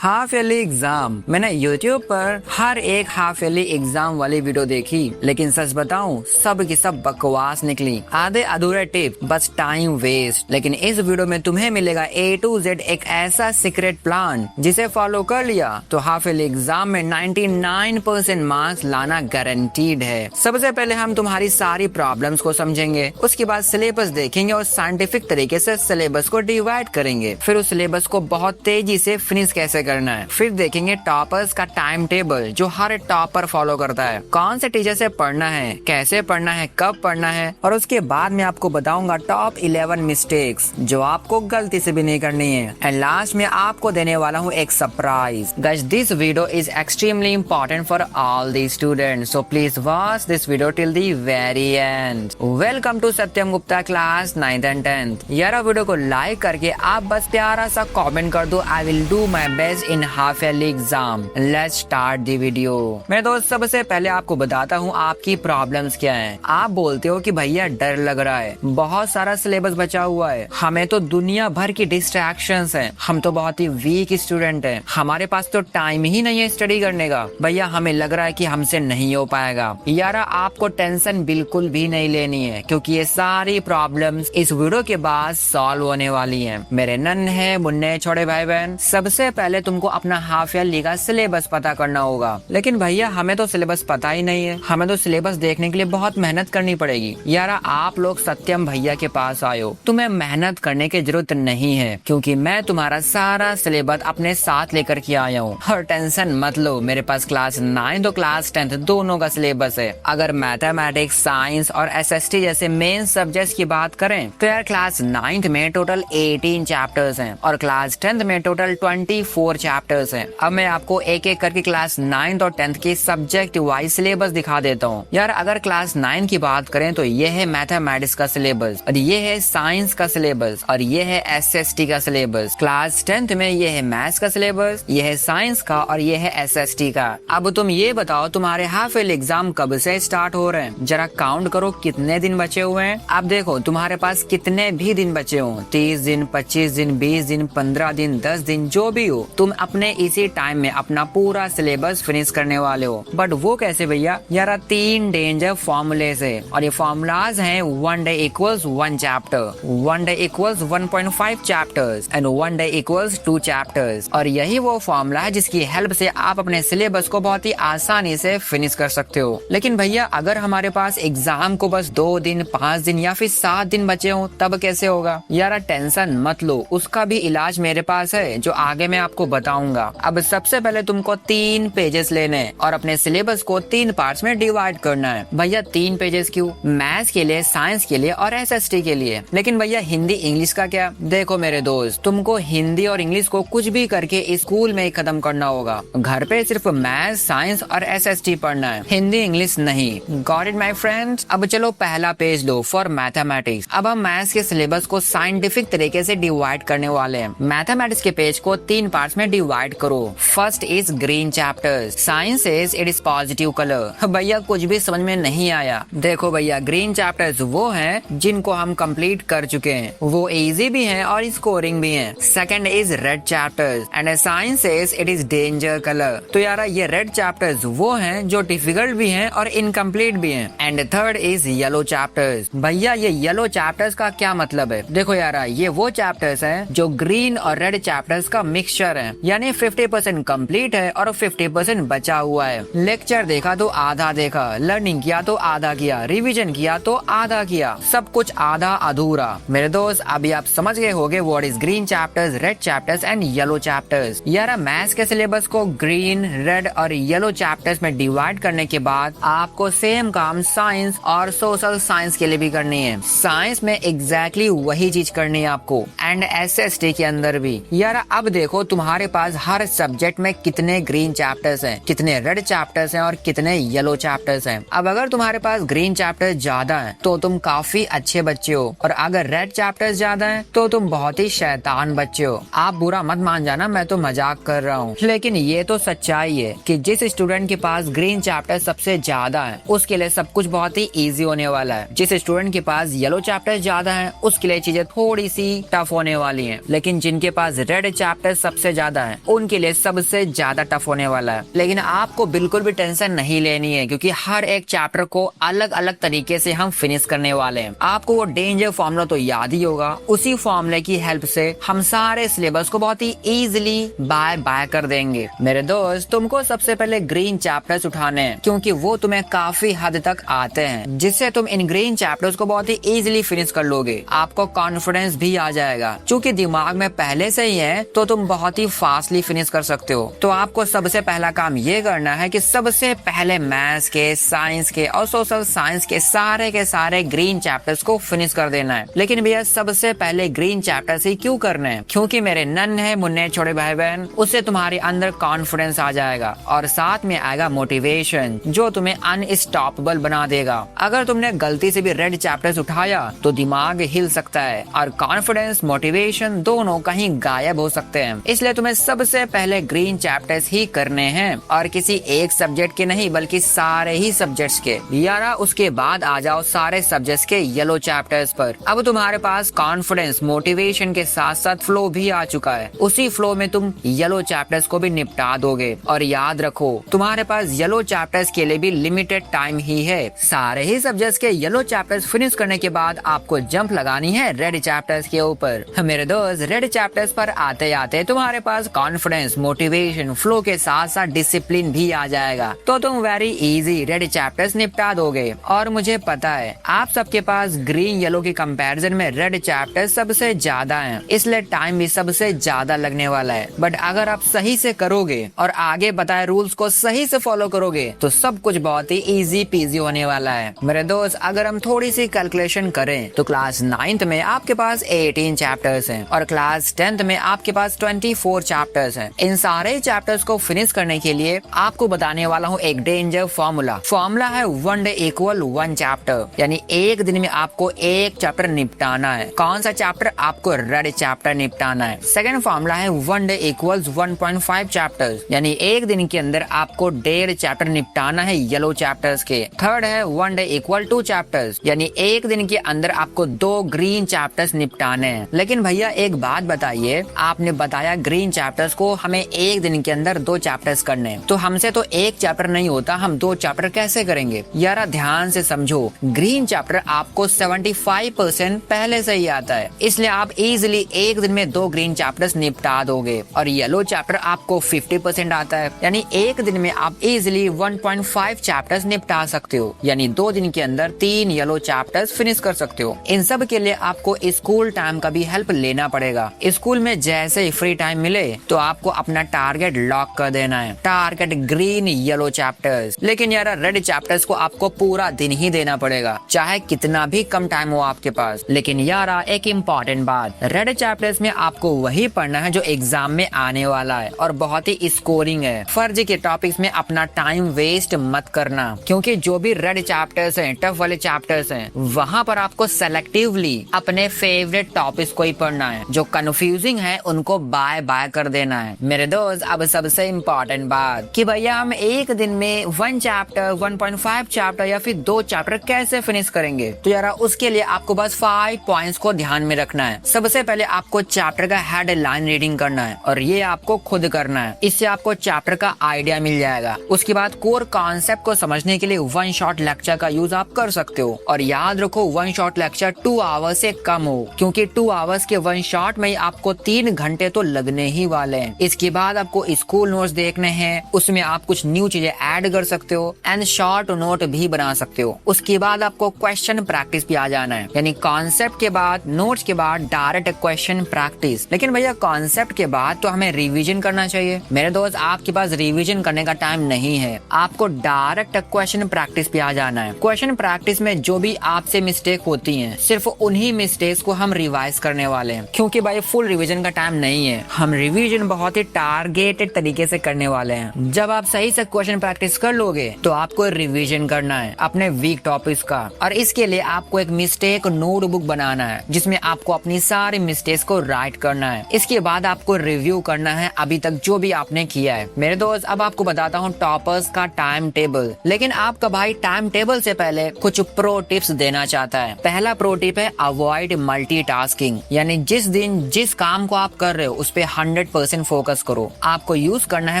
Half yearly exam. मैंने YouTube पर हर एक हाफ ईयरली एग्जाम वाली वीडियो देखी, लेकिन सच बताऊं सब की सब बकवास निकली। आधे अधूरे टिप, बस टाइम वेस्ट। लेकिन इस वीडियो में तुम्हें मिलेगा A to Z एक ऐसा सीक्रेट प्लान जिसे फॉलो कर लिया तो हाफ ईयरली एग्जाम में 99% मार्क्स लाना गारंटीड है। सबसे पहले हम तुम्हारी सारी प्रॉब्लम्स को समझेंगे, उसके बाद सिलेबस देखेंगे और साइंटिफिक तरीके से सिलेबस को डिवाइड करेंगे। फिर उस सिलेबस को बहुत तेजी से फिनिश कैसे करना है। फिर देखेंगे टॉपर्स का टाइम टेबल जो हर टॉपर फॉलो करता है, कौन से टीचर से पढ़ना है, कैसे पढ़ना है, कब पढ़ना है। और उसके बाद मैं आपको बताऊंगा टॉप 11 मिस्टेक्स जो आपको गलती से भी नहीं करनी है। एंड लास्ट में आपको देने वाला हूँ एक surprise. Guys, this video is extremely important for all the students, so please watch this video till the very end. Welcome to Satyam Gupta class 9th and 10th। यार वीडियो को लाइक करके आप बस प्यारा सा कमेंट कर दो, I will do my best in half yearly exam. Let's start the video. मेरे दोस्त, सबसे पहले आपको बताता हूँ आपकी प्रॉब्लम्स क्या हैं। आप बोलते हो कि भैया डर लग रहा है, बहुत सारा सिलेबस बचा हुआ है, हमें तो दुनिया भर की डिस्ट्रैक्शंस हैं, हम तो बहुत ही वीक स्टूडेंट हैं, हमारे पास तो टाइम ही नहीं है स्टडी करने का। भैया हमें लग रहा है कि हमसे नहीं हो पाएगा। यार आपको टेंशन बिल्कुल भी नहीं लेनी है, क्योंकि ये सारी प्रॉब्लम्स इस वीडियो के बाद सॉल्व होने वाली हैं। मेरे नन्हे मुन्ने छोटे भाई बहन, सबसे पहले तुमको अपना हाफ ईयरली का सिलेबस पता करना होगा। लेकिन भैया हमें तो सिलेबस पता ही नहीं है, हमें तो सिलेबस देखने के लिए बहुत मेहनत करनी पड़ेगी। यार आप लोग सत्यम भैया के पास आए हो, तुम्हें मेहनत करने की जरूरत नहीं है, क्योंकि मैं तुम्हारा सारा सिलेबस अपने साथ लेकर के आया हूँ। और टेंशन मत लो, मेरे पास क्लास 9 और क्लास 10 दोनों का सिलेबस है। अगर मैथमेटिक्स, साइंस और SST जैसे मेन सब्जेक्ट्स की बात करें तो यार क्लास 9th में टोटल 18 चैप्टर्स हैं और क्लास 10th में टोटल 24 चैप्टर्स हैं। अब मैं आपको एक एक करके क्लास 9th और 10th की सब्जेक्ट वाइज सिलेबस दिखा देता हूँ। यार अगर क्लास 9 की बात करें तो ये है मैथमेटिक्स का सिलेबस, और ये है साइंस का सिलेबस, और ये है SST का सिलेबस। क्लास 10th में ये है मैथ्स का सिलेबस, ये है साइंस का, और ये है SST का। अब तुम ये बताओ तुम्हारे हाफ ईयरली एग्जाम कब से स्टार्ट हो रहे हैं, जरा काउंट करो कितने दिन बचे हुए हैं। अब देखो तुम्हारे पास कितने भी दिन बचे हो, 30 दिन, 25 दिन, 20 दिन, 15 दिन, 10 दिन, जो भी हो, तुम अपने इसी टाइम में अपना पूरा सिलेबस फिनिश करने वाले हो। बट वो कैसे भैया? यार 3 डेंजर फॉर्मूलेस है, और ये फॉर्मूलाज हैं 1 day equals 1 chapter, 1 day equals 1.5 chapters and 1 day equals 2 chapters। और यही वो फॉर्मूला है जिसकी हेल्प से आप अपने सिलेबस को बहुत ही आसानी से फिनिश कर सकते हो। लेकिन भैया अगर हमारे पास एग्जाम को बस 2 दिन, 5 दिन या फिर 7 दिन बचे हो तब कैसे होगा? यार टेंशन मत लो, उसका भी इलाज मेरे पास है जो आगे मैं आपको बताऊंगा। अब सबसे पहले तुमको 3 पेजेस लेने हैं और अपने सिलेबस को 3 पार्ट्स में डिवाइड करना है। भैया 3 पेजेस क्यों? मैथ्स के लिए, साइंस के लिए और SST के लिए। लेकिन भैया हिंदी इंग्लिश का क्या? देखो मेरे दोस्त, तुमको हिंदी और इंग्लिश को कुछ भी करके स्कूल में ही खत्म करना होगा। घर पे सिर्फ मैथ्स, साइंस और SST पढ़ना है, हिंदी इंग्लिश नहीं। Got it my friends? अब चलो पहला पेज लो फॉर मैथमेटिक्स। अब हम मैथ्स के सिलेबस को साइंटिफिक तरीके से डिवाइड करने वाले हैं। मैथमेटिक्स के पेज को 3 पार्ट्स में डिवाइड करो। First is green chapters, science is it is positive colour. भैया कुछ भी समझ में नहीं आया? देखो भैया ग्रीन चैप्टर्स वो हैं जिनको हम कंप्लीट कर चुके हैं, वो इजी भी हैं और स्कोरिंग भी हैं। Second is red chapters and science is it is danger colour. तो यार ये रेड चैप्टर्स वो हैं जो डिफिकल्ट भी हैं और इनकम्प्लीट भी हैं। And third is yellow chapters. भैया ये येलो चैप्टर्स का क्या मतलब है? देखो यार ये वो चैप्टर्स हैं जो ग्रीन और रेड चैप्टर्स का मिक्सचर है, यानी 50% कंप्लीट है और 50% बचा हुआ है। लेक्चर देखा तो आधा देखा, लर्निंग किया तो आधा किया, रिवीजन किया तो आधा किया, सब कुछ आधा अधूरा। मेरे दोस्त अभी आप समझ गए होंगे what is green chapters, red chapters and yellow chapters. यार मैथ्स के सिलेबस को ग्रीन, रेड और येलो चैप्टर्स में डिवाइड करने के बाद आपको सेम काम साइंस और सोशल साइंस के लिए भी करनी है। साइंस में एग्जैक्टली वही चीज करनी है आपको, एंड SST के अंदर भी। यार अब देखो तुम्हारे पास हर सब्जेक्ट में कितने ग्रीन चैप्टर्स हैं, कितने रेड चैप्टर्स हैं और कितने येलो चैप्टर्स हैं। अब अगर तुम्हारे पास ग्रीन चैप्टर्स ज्यादा हैं तो तुम काफी अच्छे बच्चे हो, और अगर रेड चैप्टर्स ज्यादा हैं तो तुम बहुत ही शैतान बच्चे हो। आप बुरा मत मान जाना, मैं तो मजाक कर रहा हूँ, लेकिन ये तो सच्चाई है कि जिस स्टूडेंट के पास ग्रीन चैप्टर सबसे ज्यादा है उसके लिए सब कुछ बहुत ही इजी होने वाला है। जिस स्टूडेंट के पास येलो चैप्टर ज्यादा है उसके लिए चीजें थोड़ी सी टफ होने वाली हैं। लेकिन जिनके पास रेड चैप्टर सबसे ज्यादा ज्यादा है उनके लिए सबसे ज्यादा टफ होने वाला है। लेकिन आपको बिल्कुल भी टेंशन नहीं लेनी है, क्योंकि हर एक चैप्टर को अलग अलग तरीके से हम फिनिश करने वाले हैं। आपको वो डेंजर फॉर्मूला तो याद ही होगा, उसी फॉर्मूले की हेल्प से हम सारे सिलेबस को बहुत ही इजीली बाय बाय कर देंगे। मेरे दोस्त, तुमको सबसे पहले ग्रीन चैप्टर्स उठाने हैं, क्योंकि वो तुम्हें काफी हद तक आते हैं, जिससे तुम इन ग्रीन चैप्टर्स को बहुत ही इजीली फिनिश कर लोगे। आपको कॉन्फिडेंस भी आ जाएगा, क्योंकि दिमाग में पहले से ही है तो तुम बहुत ही फास्टली फिनिश कर सकते हो। तो आपको सबसे पहला काम ये करना है कि सबसे पहले मैथ्स के, साइंस के और सोशल साइंस के सारे ग्रीन चैप्टर्स को फिनिश कर देना है। लेकिन भैया सबसे पहले ग्रीन चैप्टर्स ही क्यों करने हैं? क्योंकि मेरे नन्हे मुन्ने छोटे भाई बहन, उससे तुम्हारे अंदर कॉन्फिडेंस आ जाएगा और साथ में आएगा मोटिवेशन, जो तुम्हें अनस्टॉपेबल बना देगा। अगर तुमने गलती से भी रेड चैप्टर्स उठाया तो दिमाग हिल सकता है और कॉन्फिडेंस, मोटिवेशन दोनों कहीं गायब हो सकते हैं। इसलिए तुम्हें सबसे पहले ग्रीन चैप्टर्स ही करने हैं, और किसी एक सब्जेक्ट के नहीं बल्कि सारे ही सब्जेक्ट्स के। यारा उसके बाद आ जाओ सारे सब्जेक्ट्स के येलो चैप्टर्स पर। अब तुम्हारे पास कॉन्फिडेंस, मोटिवेशन के साथ साथ फ्लो भी आ चुका है। उसी फ्लो में तुम येलो चैप्टर्स को भी निपटा दोगे। और याद रखो, तुम्हारे पास येलो चैप्टर्स के लिए भी लिमिटेड टाइम ही है। सारे ही सब्जेक्ट्स के येलो चैप्टर्स फिनिश करने के बाद आपको जंप लगानी है रेड चैप्टर्स के ऊपर। मेरे दोस्त, रेड चैप्टर्स पर आते आते तुम्हारे पास कॉन्फिडेंस, मोटिवेशन, फ्लो के साथ साथ डिसिप्लिन भी आ जाएगा, तो तुम वेरी इजी रेड चैप्टर्स निपटा दोगे। और मुझे पता है आप सबके पास ग्रीन येलो के कंपैरिजन में रेड चैप्टर्स सबसे ज्यादा हैं, इसलिए टाइम भी सबसे ज्यादा लगने वाला है। बट अगर आप सही से करोगे और आगे बताए रूल्स को सही से फॉलो करोगे तो सब कुछ बहुत ही इजी पीजी होने वाला है। मेरे दोस्त, अगर हम थोड़ी सी कैलकुलेशन करें तो क्लास 9th में आपके पास 18 चैप्टर्स हैं और क्लास 10th में आपके पास 24 चैप्टर्स हैं। इन सारे चैप्टर्स को फिनिश करने के लिए आपको बताने वाला हूँ एक डेंजर फॉर्मूला है 1 day = 1 चैप्टर, यानी एक दिन में आपको एक चैप्टर निपटाना है। कौन सा चैप्टर? आपको रेड चैप्टर निपटाना है। सेकंड फॉर्मूला है 1 day = 1.5 चैप्टर्स, यानी एक दिन के अंदर आपको 1.5 चैप्टर निपटाना है येलो चैप्टर्स के। थर्ड है 1 day = 2 चैप्टर्स, यानी एक दिन के अंदर आपको 2 ग्रीन चैप्टर्स निपटाने हैं। लेकिन भैया एक बात बताइए, आपने बताया ग्रीन चैप्टर्स को हमें एक दिन के अंदर 2 चैप्टर्स करने हैं, तो हमसे तो एक चैप्टर नहीं होता, हम 2 चैप्टर कैसे करेंगे? यार ध्यान से समझो, ग्रीन चैप्टर आपको 75% पहले से ही आता है, इसलिए आप इजीली एक दिन में 2 ग्रीन चैप्टर्स निपटा दोगे। और येलो चैप्टर आपको 50% आता है, यानी एक दिन में आप इजीली 1.5 चैप्टर्स निपटा सकते हो, यानी 2 दिन के अंदर 3 येलो चैप्टर्स फिनिश कर सकते हो। इन सब के लिए आपको स्कूल टाइम का भी हेल्प लेना पड़ेगा। स्कूल में जैसे ही फ्री टाइम मिले तो आपको अपना टारगेट लॉक कर देना है, टारगेट ग्रीन येलो चैप्टर्स। लेकिन यार रेड चैप्टर्स को आपको पूरा दिन ही देना पड़ेगा, चाहे कितना भी कम टाइम हो आपके पास। लेकिन यार एक इम्पोर्टेंट बात, रेड चैप्टर्स में आपको वही पढ़ना है जो एग्जाम में आने वाला है और बहुत ही स्कोरिंग है। फर्जी के टॉपिक्स में अपना टाइम वेस्ट मत करना, क्योंकि जो भी रेड चैप्टर्स हैं, टफ वाले चैप्टर्स हैं, वहाँ पर आपको सेलेक्टिवली अपने फेवरेट टॉपिक्स को ही पढ़ना है। जो कंफ्यूजिंग है उनको बाय बाय कर देना है। मेरे दोस्त, अब सबसे इम्पोर्टेंट बात कि भैया हम एक दिन में 1 चैप्टर, 1.5 चैप्टर या फिर 2 चैप्टर कैसे फिनिश करेंगे? तो यार उसके लिए आपको बस 5 पॉइंट्स को ध्यान में रखना है। सबसे पहले आपको चैप्टर का हेडलाइन रीडिंग करना है और ये आपको खुद करना है, इससे आपको चैप्टर का आइडिया मिल जाएगा। उसके बाद कोर कॉन्सेप्ट को समझने के लिए 1 शॉट लेक्चर का यूज आप कर सकते हो। और याद रखो 1 शॉट लेक्चर 2 आवर्स से कम हो, क्योंकि 2 आवर्स के 1 शॉट में आपको 3 घंटे तो लगने ही वाले हैं। इसके बाद आपको स्कूल नोट्स देखने हैं, उसमें आप कुछ न्यू चीजें ऐड कर सकते हो एंड शॉर्ट नोट भी बना सकते हो। उसके बाद आपको क्वेश्चन प्रैक्टिस भी आ जाना है, यानी कॉन्सेप्ट के बाद, नोट्स के बाद डायरेक्ट क्वेश्चन प्रैक्टिस। लेकिन भैया कॉन्सेप्ट के बाद तो हमें रिवीजन करना चाहिए। मेरे दोस्त, आपके पास रिवीजन करने का टाइम नहीं है, आपको डायरेक्ट क्वेश्चन प्रैक्टिस पे आ जाना है। क्वेश्चन प्रैक्टिस में जो भी आपसे मिस्टेक होती हैं, सिर्फ उन्हीं मिस्टेक्स को हम रिवाइज करने वाले हैं, क्योंकि भाई फुल रिवीजन का टाइम नहीं है। हम रिवीजन बहुत ही टारगेटेड तरीके से करने वाले हैं। जब आप सही से क्वेश्चन प्रैक्टिस कर लोगे तो आपको रिवीजन करना है अपने वीक टॉपिक्स का, और इसके लिए आपको एक मिस्टेक नोटबुक बनाना है जिसमें आपको अपनी सारी मिस्टेक्स को राइट करना है। इसके बाद आपको रिव्यू करना है अभी तक जो भी आपने किया है। मेरे दोस्त, अब आपको बताता हूँ टॉपर्स का टाइम टेबल। लेकिन आपका भाई टाइम टेबल से पहले कुछ प्रो टिप्स देना चाहता है। पहला प्रो टिप है अवॉइड मल्टीटास्किंग, यानी जिस दिन जिस काम को आप कर रहे हो उस पे 100% फोकस करो। आपको यूज करना है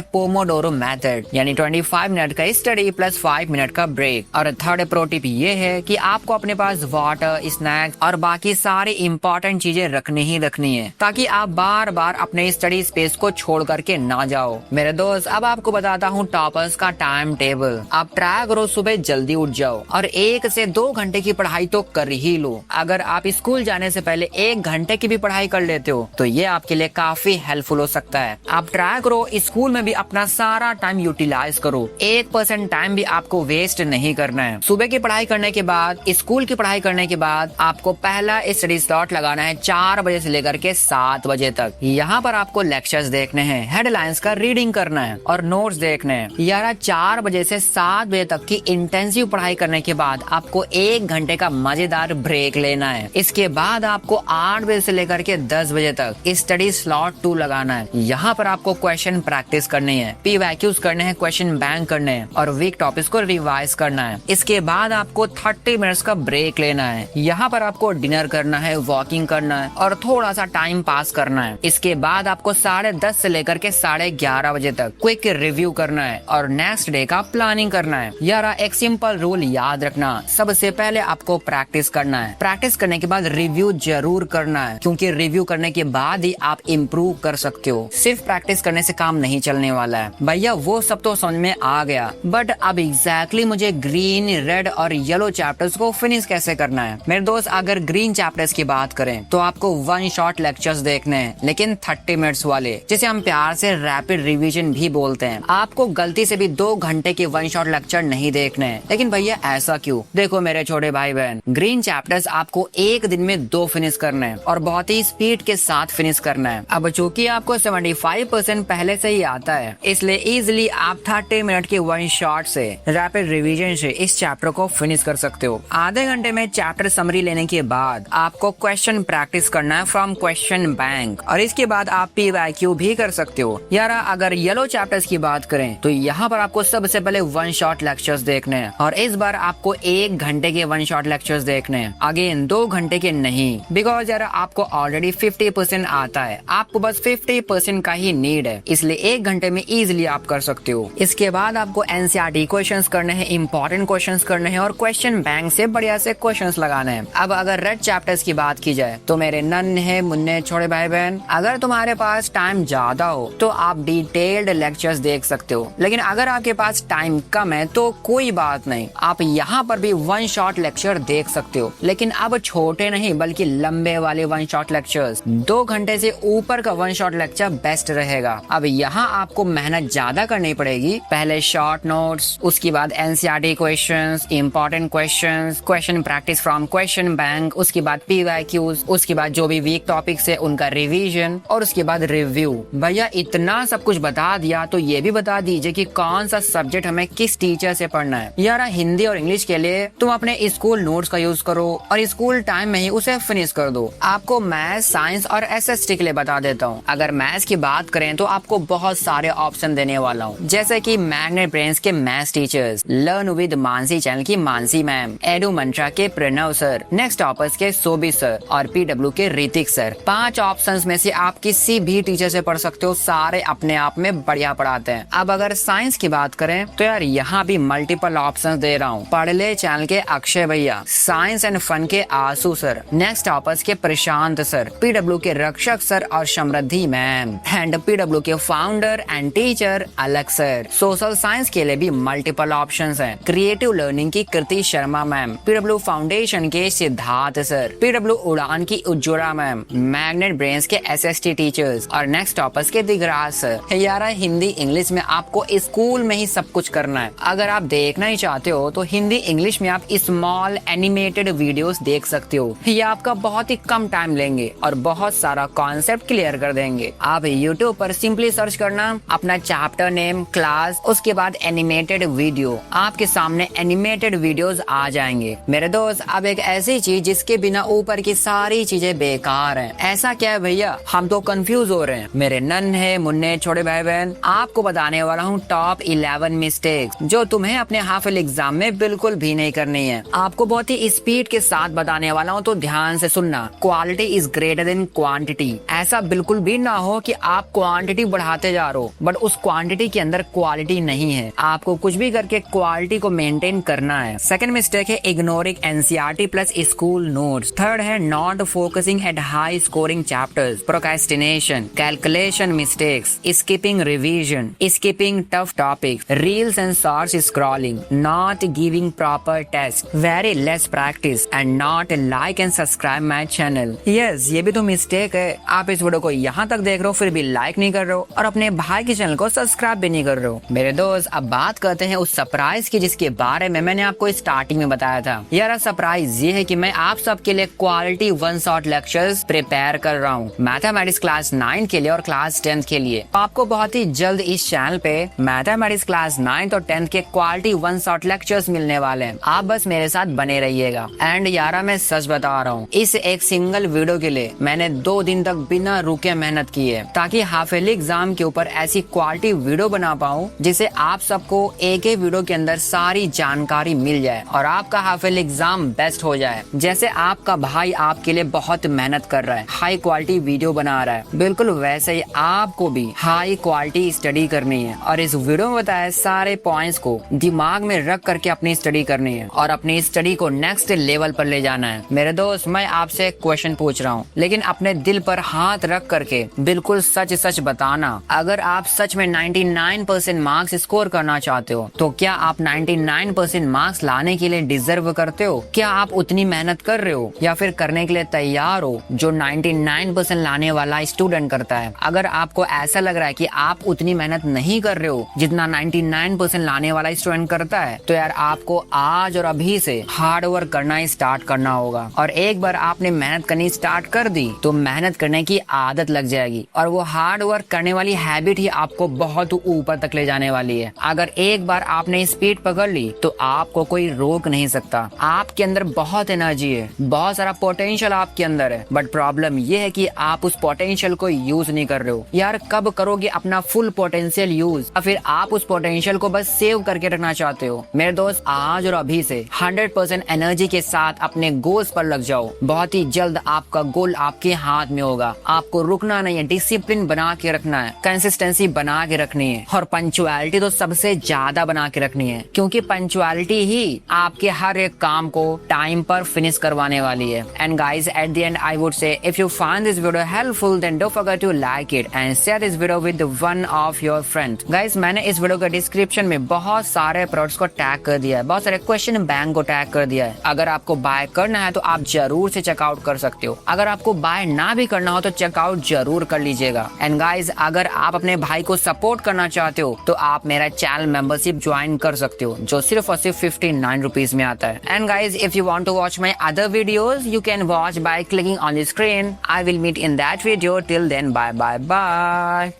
पोमोडोरो मेथड, यानी 25 मिनट का स्टडी प्लस 5 मिनट का ब्रेक। और थर्ड प्रो टिप ये है कि आपको अपने पास वाटर, स्नैक्स और बाकी सारी इंपॉर्टेंट चीजें रखनी ही रखनी है, ताकि आप बार बार अपने स्टडी स्पेस को छोड़ करके ना जाओ। मेरे दोस्त, अब आपको बताता हूँ टॉपर्स का टाइम टेबल। आप ट्राई करो सुबह जल्दी उठ जाओ और 1 से 2 घंटे की पढ़ाई तो कर ही लो। अगर आप स्कूल जाने से पहले 1 घंटे की भी पढ़ाई कर लेते हो तो ये आपके लिए काफी हेल्पफुल हो सकता है। आप ट्राई करो स्कूल में भी अपना सारा टाइम यूटिलाइज करो, 1% टाइम भी आपको वेस्ट नहीं करना है। सुबह की पढ़ाई करने के बाद, स्कूल की पढ़ाई करने के बाद आपको पहला स्टडी स्लॉट लगाना है 4 बजे से लेकर के 7 बजे तक। यहाँ पर आपको लेक्चर्स देखने हैं, हेडलाइंस का रीडिंग करना है और नोट्स देखने हैं। यार 4 बजे से 7 बजे तक की इंटेंसिव पढ़ाई करने के बाद आपको 1 घंटे का मजेदार ब्रेक लेना है। इसके बाद आपको 8 बजे से लेकर के 10 बजे तक स्टडी स्लॉट 2 लगाना है। यहाँ पर आपको क्वेश्चन प्रैक्टिस करनी है, PYQs करने हैं, क्वेश्चन बैंक करने हैं और वीक टॉपिक्स को रिवाइज करना है। इसके बाद आपको 30 मिनट्स का ब्रेक लेना है। यहाँ पर आपको डिनर करना है, वॉकिंग करना है और थोड़ा सा टाइम पास करना है। इसके बाद आपको 10:30 से लेकर के 11:30 बजे तक क्विक रिव्यू करना है और नेक्स्ट डे का प्लानिंग करना है। यार एक सिंपल रूल याद रखना, सबसे पहले आपको प्रैक्टिस करना है। प्रैक्टिस करने के बाद रिव्यू जरूर करना है, क्योंकि रिव्यू करने के बाद ही आप इम्प्रूव कर सकते हो। सिर्फ प्रैक्टिस करने से काम नहीं चलने वाला है भैया। वो सब तो समझ में आ गया, बट अब एग्जैक्टली मुझे ग्रीन, रेड और येलो चैप्टर्स को फिनिश कैसे करना है? मेरे दोस्त, अगर ग्रीन चैप्टर्स की बात करें तो आपको 1 शॉट लेक्चर्स देखने हैं, लेकिन 30 मिनट्स वाले, जिसे हम प्यार से रैपिड रिवीजन भी बोलते हैं। आपको गलती से भी 2 घंटे के 1 शॉट लेक्चर नहीं देखने हैं। लेकिन भैया ऐसा क्यों? देखो मेरे छोटे भाई बहन, ग्रीन चैप्टर्स आपको 1 दिन में 2 फिनिश करने हैं और बहुत ही स्पीड के साथ फिनिश करना है। अब चूंकि आपको 75% पहले से ही आता है, इसलिए इजिली आप 30 मिनट के 1 शॉट से रैपिड रिवीजन से इस चैप्टर को फिनिश कर सकते हो। आधे घंटे में चैप्टर समरी लेने के बाद आपको क्वेश्चन प्रैक्टिस करना है फ्रॉम क्वेश्चन बैंक और इसके बाद आप PYQ भी कर सकते हो। यार अगर येलो चैप्टर्स की बात करें तो यहाँ पर आपको सबसे पहले 1 शॉट लेक्चर्स देखने हैं और इस बार आपको 1 घंटे के 1 शॉट लेक्चर्स देखने हैं। अगेन 2 घंटे के नहीं, बिकॉज यार आपको ऑलरेडी 50% आता है, आपको बस 50% का ही नीड है, इसलिए 1 घंटे में इजिली आप कर सकते हो। इसके बाद आपको NCERT क्वेश्चंस करने हैं, इंपॉर्टेंट क्वेश्चंस करने हैं और क्वेश्चन बैंक से बढ़िया से क्वेश्चंस लगाने हैं। अब अगर रेड चैप्टर्स की बात की जाए तो मेरे नन्हे मुन्ने छोटे भाई बहन, अगर तुम्हारे पास टाइम ज्यादा हो तो आप डिटेल्ड लेक्चर्स देख सकते हो, लेकिन अगर आपके पास टाइम कम है तो कोई बात नहीं, आप यहाँ पर भी 1 शॉट लेक्चर देख सकते हो। लेकिन अब छोटे नहीं बल्कि लंबे वाले 1 शॉट लेक्चर्स, 2 घंटे से ऊपर का 1 शॉट लेक्चर बेस्ट रहेगा। अब यहाँ आपको मेहनत ज्यादा करनी पड़ेगी। पहले शॉर्ट नोट्स, उसके बाद NCERT questions, important questions, question practice from question bank, उसके बाद PYQs, उसके बाद जो भी वीक टॉपिक्स है उनका रिवीजन और उसके बाद रिव्यू। भैया इतना सब कुछ बता दिया तो ये भी बता दीजिए कि कौन सा सब्जेक्ट हमें किस टीचर से पढ़ना है। यार हिंदी और इंग्लिश के लिए तुम अपने स्कूल नोट्स का यूज करो और स्कूल टाइम में ही उसे फिनिश कर दो। आपको मैथ, साइंस और SST के लिए बता देता हूँ। अगर मैथ्स की बात करें तो आपको बहुत सारे ऑप्शन देने वाला हूँ, जैसे कि मैग्नेट ब्रेन्स के maths teachers, learn with Mansi channel की मानसी मैम, एडू मंत्रा के प्रणव सर, नेक्स्ट टॉपर्स के सोबी सर और PW के ऋतिक सर। 5 ऑप्शंस में से आप किसी भी टीचर से पढ़ सकते हो, सारे अपने आप में बढ़िया पढ़ाते हैं। अब अगर साइंस की बात करें तो यार यहाँ भी मल्टीपल ऑप्शंस दे रहा हूँ। पढ़ ले चैनल के अक्षय भैया, साइंस एंड फन के आसू सर, नेक्स्ट टॉपर्स के प्रशांत सर, PW के रक्षक सर और समृद्धि मैम एंड PW के फाउंडर एंड टीचर अलग सर। सोशल साइंस के लिए भी मल्टीपल ऑप्शंस हैं। क्रिएटिव लर्निंग की कृति शर्मा मैम, PW फाउंडेशन के सिद्धार्थ सर, PW उड़ान की उज्ज्वला मैम, मैग्नेट ब्रेन्स के SST टीचर्स और नेक्स्ट टॉपर्स के दिगराज सर। यार हिंदी इंग्लिश में आपको स्कूल में ही सब कुछ करना है। अगर आप देखना ही चाहते हो तो हिंदी इंग्लिश में आप स्मॉल एनिमेटेड वीडियोस देख सकते हो। ये आपका बहुत ही कम टाइम लेंगे और बहुत सारा कॉन्सेप्ट क्लियर कर देंगे। आप YouTube पर सिंपली सर्च करना अपना चैप्टर नेम, क्लास, उसके बाद एनिमेटेड वीडियो, आपके सामने एनिमेटेड वीडियोस आ जाएंगे। मेरे दोस्त, अब एक ऐसी चीज जिसके बिना ऊपर की सारी चीजें बेकार हैं। ऐसा क्या है भैया, हम तो कंफ्यूज हो रहे हैं। मेरे नन्हे मुन्ने छोटे भाई बहन, आपको बताने वाला हूँ टॉप 11 मिस्टेक्स जो तुम्हें अपने हाफिल एग्जाम में बिल्कुल भी नहीं करनी है। आपको बहुत ही स्पीड के साथ बताने वाला हूँ, तो ध्यान से सुनना। Quality is greater than quantity, ऐसा बिल्कुल भी ना हो कि आप क्वांटिटी बढ़ाते जा रहे हो बट उस क्वांटिटी के अंदर क्वालिटी नहीं है। आपको कुछ भी करके क्वालिटी को मेंटेन करना है। सेकंड मिस्टेक है ignoring NCERT plus school notes. Third है not focusing at high scoring chapters, procrastination, calculation mistakes, skipping revision, skipping tough topics, reels and shorts scrolling, not giving proper test, very less practice and not like and subscribe my channel. Yes, ये भी तो mistake है। आप इस video को यहाँ तक देख रहे हो फिर भी लाइक नहीं कर रहे हो और अपने भाई के चैनल को सब्सक्राइब भी नहीं कर रहे हो। मेरे दोस्त, अब बात करते हैं उस सरप्राइज की जिसके बारे में मैंने आपको स्टार्टिंग में बताया था। यार सरप्राइज ये है कि मैं आप सबके लिए quality one shot lectures prepare कर रहा हूँ मैथमेटिक्स क्लास 9 के लिए और क्लास 10 के लिए। आपको बहुत ही जल्द इस चैनल पे मैथमेटिक्स क्लास 9 और 10 के क्वालिटी वन शॉट लेक्चर्स मिलने वाले हैं। आप बस मेरे साथ बने रहिएगा। एंड यारा मैं सच बता रहा हूँ, इस एक सिंगल वीडियो के लिए मैंने 2 दिन तक बिना रुके मेहनत की है ताकि हाफ ईयरली एग्जाम के ऊपर ऐसी क्वालिटी वीडियो बना पाऊँ जिसे आप सबको एक ही वीडियो के अंदर सारी जानकारी मिल जाए और आपका हाफ ईयरली एग्जाम बेस्ट हो जाए। जैसे आपका भाई आपके लिए बहुत मेहनत कर रहा है, हाई क्वालिटी वीडियो बना रहा है, बिल्कुल वैसे ही आपको भी हाई क्वालिटी स्टडी करनी है और इस वीडियो में बताए सारे पॉइंट्स को दिमाग में रख करके अपनी स्टडी करनी है और अपनी स्टडी को नेक्स्ट लेवल पर ले जाना है। मेरे दोस्त, मैं आपसे एक क्वेश्चन पूछ रहा हूँ लेकिन अपने दिल पर हाथ रख करके बिल्कुल सच सच बताना। अगर आप सच में 99% मार्क्स स्कोर करना चाहते हो तो क्या आप 99% मार्क्स लाने के लिए डिजर्व करते हो? क्या आप उतनी मेहनत कर रहे हो या फिर करने के लिए तैयार हो जो 99% लाने वाला स्टूडेंट करता है? अगर आपको ऐसा लग रहा है कि आप उतनी मेहनत नहीं कर रहे हो जितना 99% लाने वाला स्टूडेंट करता है तो यार आपको आज और अभी से हार्ड वर्क करना स्टार्ट करना होगा। और एक बार आपने मेहनत करनी स्टार्ट कर दी तो मेहनत करने की आदत लग जाएगी और वो हार्ड वर्क करने वाली हैबिट ही आपको बहुत ऊपर तक ले जाने वाली है। अगर एक बार आपने स्पीड पकड़ ली तो आपको कोई रोक नहीं सकता। आपके अंदर बहुत एनर्जी है, बहुत सारा पोटेंशियल आपके अंदर है बट प्रॉब्लम ये है कि आप उस पोटेंशियल को यूज नहीं कर रहे हो। यार कब करोगे अपना फुल पोटेंशियल यूज या फिर आप उस पोटेंशियल को बस सेव करके रखना चाहते हो? मेरे दोस्त, आज और अभी से 100% एनर्जी के साथ अपने गोल्स पर लग जाओ। बहुत ही जल्द आपका गोल आपके हाथ में होगा। आपको रुकना नहीं है, डिसिप्लिन बना के रखना है, कंसिस्टेंसी बना के रखनी है और पंचुअलिटी तो सबसे ज्यादा बना के रखनी है क्योंकि पंचुअलिटी ही आपके हर एक काम को टाइम पर फिनिश करवाने वाली है। And guys, at the end I would say if you find this video helpful then don't forget to like it and share this video with one of your friends. Guys, मैंने इस video के description में बहुत सारे products को tag कर दिया है, बहुत सारे क्वेश्चन बैंक को टैग कर दिया है। अगर आपको बाय करना है तो आप जरूर से चेकआउट कर सकते हो। अगर आपको बाय ना भी करना हो तो चेकआउट जरूर कर लीजिएगा। एंड गाइस, अगर आप अपने भाई को सपोर्ट करना चाहते हो तो आप मेरा चैनल मेंबरशिप ज्वाइन कर सकते हो जो सिर्फ और सिर्फ 59 रुपीज में आता है। And guys, if you want to watch my other videos you can watch by clicking on the screen. I will meet in that video. Till then, bye bye bye.